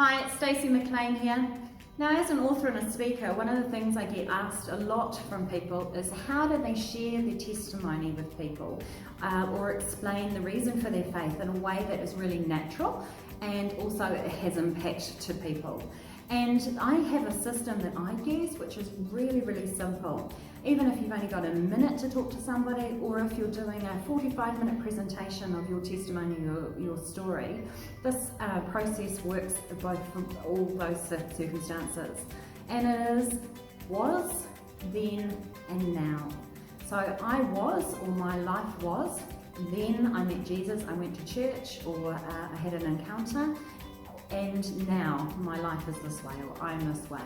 Hi, it's Stacey McLean here. Now, as an author and a speaker, one of the things I get asked a lot from people is how do they share their testimony with people or explain the reason for their faith in a way that is really natural and also it has impact to people. And I have a system that I use which is really, really simple. Even if you've only got a minute to talk to somebody, or if you're doing a 45-minute presentation of your testimony or your story, this process works both from all those circumstances. And it is was, then, and now. So I was, or my life was, then I met Jesus, I went to church, or I had an encounter, and now my life is this way, or I'm this way.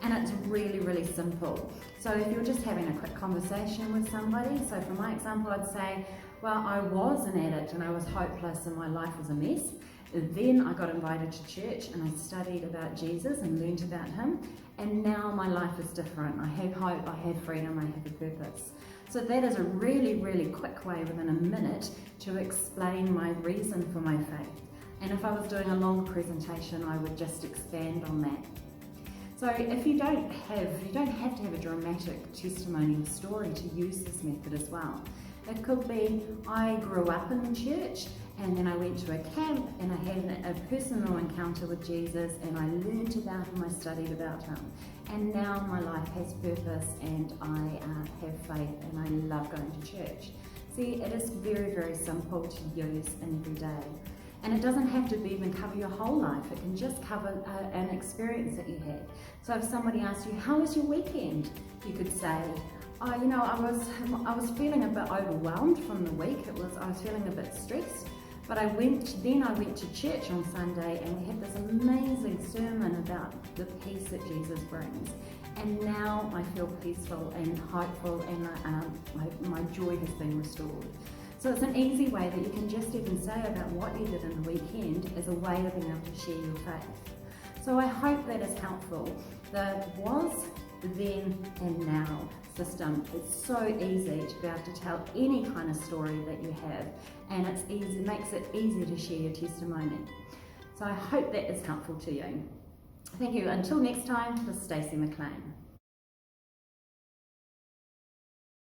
And it's really, really simple. So if you're just having a quick conversation with somebody, so for my example, I'd say, well, I was an addict and I was hopeless and my life was a mess. Then I got invited to church and I studied about Jesus and learned about him. And now my life is different. I have hope, I have freedom, I have a purpose. So that is a really, really quick way within a minute to explain my reason for my faith. And if I was doing a long presentation, I would just expand on that. So if you don't have to have a dramatic testimonial story to use this method as well. It could be, I grew up in the church and then I went to a camp and I had a personal encounter with Jesus and I learned about him, I studied about him. And now my life has purpose and I have faith and I love going to church. See, it is very, very simple to use in every day. And it doesn't have to even cover your whole life. It can just cover an experience that you had. So if somebody asks you, how was your weekend? You could say, oh, you know, I was feeling a bit overwhelmed from the week. I was feeling a bit stressed. But I went to church on Sunday and we had this amazing sermon about the peace that Jesus brings. And now I feel peaceful and hopeful and my joy has been restored. So it's an easy way that you can just even say about what you did in the weekend as a way of being able to share your faith. So I hope that is helpful. The was, then, and now system is so easy to be able to tell any kind of story that you have, and it makes it easy to share your testimony. So I hope that is helpful to you. Thank you. Until next time, this is Stacey McLean.